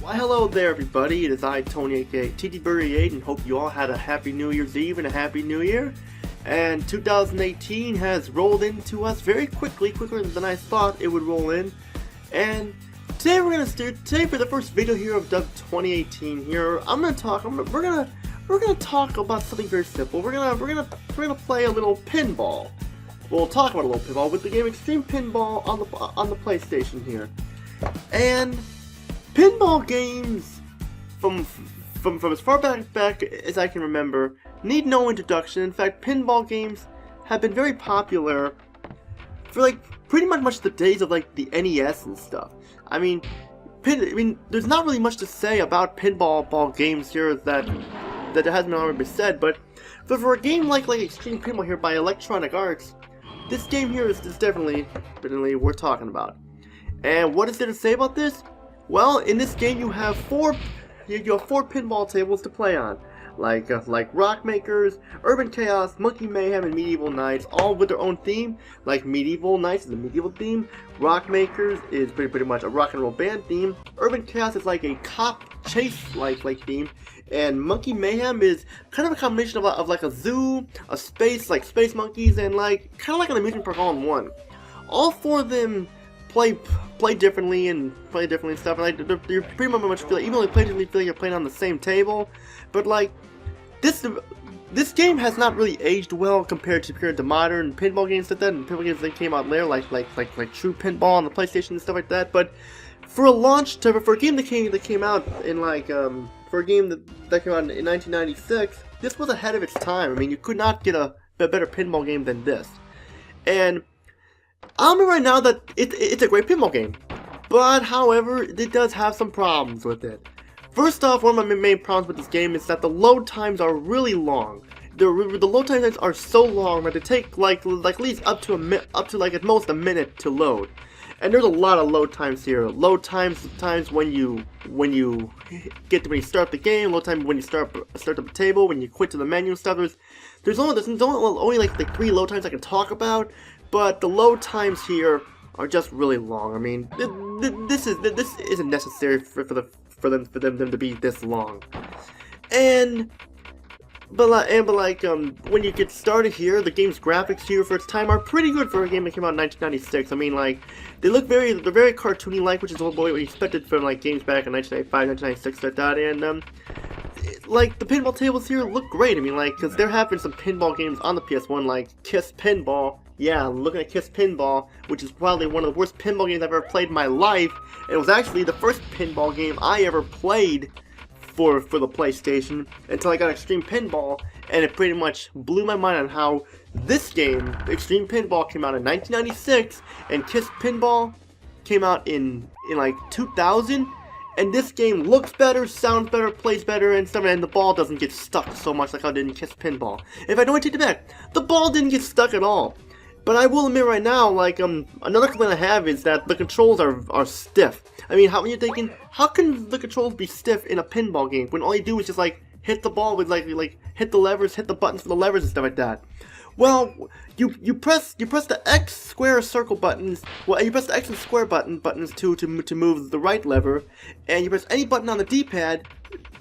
Why hello there everybody, it is I, Tony aka TTBurger, and hope you all had a happy New Year's Eve and a happy New Year. And 2018 has rolled into us very quickly, quicker than I thought it would roll in. And today for the first video here of 2018 here, we're gonna talk about something very simple. We're gonna play a little pinball. We'll talk about a little pinball with the game Extreme Pinball on the PlayStation here. And pinball games, from as far back as I can remember, need no introduction. In fact, pinball games have been very popular for like pretty much the days of like the NES and stuff. I mean, there's not really much to say about pinball games here that hasn't already been said. But for a game like Extreme Pinball here by Electronic Arts, this game here is definitely worth talking about. And what is there to say about this? Well, in this game you have four pinball tables to play on, like Rock Makers, Urban Chaos, Monkey Mayhem, and Medieval Knights, all with their own theme. Like Medieval Knights is a medieval theme, Rock Makers is pretty much a rock and roll band theme, Urban Chaos is like a cop chase like theme, and Monkey Mayhem is kind of a combination of like a zoo, a space monkeys, and like kind of like an amusement park all in one. All four of them play differently and stuff, and like they're pretty much feel like, even though they play differently, feel like you're playing on the same table. But like this game has not really aged well compared to modern pinball games like that, and pinball games that came out later, like True Pinball on the PlayStation and stuff like that. But for a game that came out in for a game that came out in 1996, this was ahead of its time. I mean, you could not get a better pinball game than this. And I'll admit right now that it's a great pinball game, but however, it does have some problems with it. First off, one of my main problems with this game is that the load times are really long. The load times are so long that they take like at least up to like at most a minute to load. And there's a lot of load times here. Load times when you start the game, load time when you start up the table, when you quit to the menu and stuff. There's only like 3 load times I can talk about. But the load times here are just really long. I mean, this isn't necessary for them to be this long. But when you get started here, the game's graphics here for its time are pretty good for a game that came out in 1996. I mean, like they're very cartoony-like, which is what we expected from like games back in 1995, 1996 like that. And like the pinball tables here look great. I mean, like because there have been some pinball games on the PS1, like Kiss Pinball. Yeah, looking at Kiss Pinball, which is probably one of the worst pinball games I've ever played in my life. And it was actually the first pinball game I ever played for the PlayStation until I got Extreme Pinball, and it pretty much blew my mind on how this game, Extreme Pinball, came out in 1996, and Kiss Pinball came out in like 2000. And this game looks better, sounds better, plays better, and stuff, and the ball doesn't get stuck so much like how it did in Kiss Pinball. If I don't take it back, the ball didn't get stuck at all. But I will admit right now, like, another complaint I have is that the controls are stiff. I mean, when you're thinking, how can the controls be stiff in a pinball game when all you do is just, like, hit the ball with, like hit the levers, hit the buttons for the levers and stuff like that? Well, you press the X, square, circle buttons. Well, you press the X and square buttons to move the right lever, and you press any button on the D-pad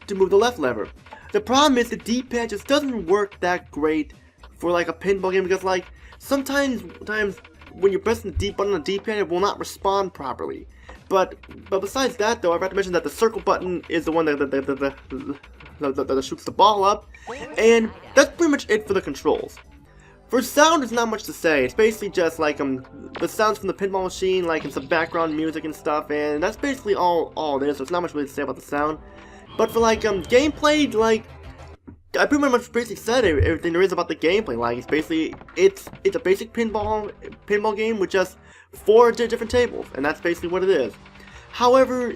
to move the left lever. The problem is the D-pad just doesn't work that great for, like, a pinball game, because, like, sometimes when you press the D button on the D-pad, it will not respond properly. But besides that, though, I forgot to mention that the circle button is the one that shoots the ball up, and that's pretty much it for the controls. For sound, there's not much to say. It's basically just like the sounds from the pinball machine, like and some background music and stuff, and that's basically all it is. So there's not much really to say about the sound. But for like gameplay, like I pretty much basically said everything there is about the gameplay. Like it's a basic pinball game with just 4 different tables, and that's basically what it is. However,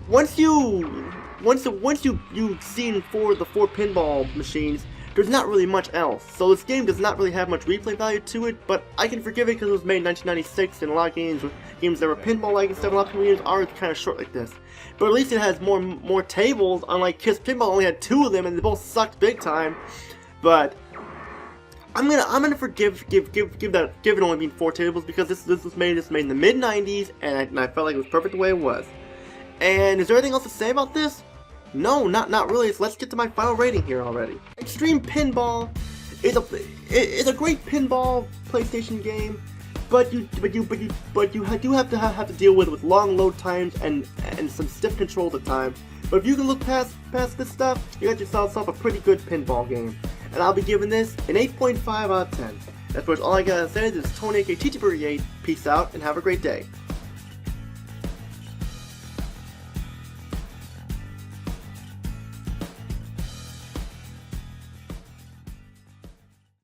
once you've seen the 4 pinball machines, there's not really much else. So this game does not really have much replay value to it, but I can forgive it because it was made in 1996, and a lot of games that were pinball-like and stuff, a lot of pinball games are kind of short like this. But at least it has more tables, unlike Kiss Pinball only had 2 of them, and they both sucked big time. But I'm gonna give it only being 4 tables, because this was made in the mid-90s, and I felt like it was perfect the way it was. And is there anything else to say about this? No, not really. So let's get to my final rating here already. Extreme Pinball is a great pinball PlayStation game, but you do have to deal with long load times and some stiff control at the time. But if you can look past this stuff, you got yourself a pretty good pinball game. And I'll be giving this an 8.5 out of 10. That's all I gotta say. This is Tony aka TTBurger 8. Peace out and have a great day.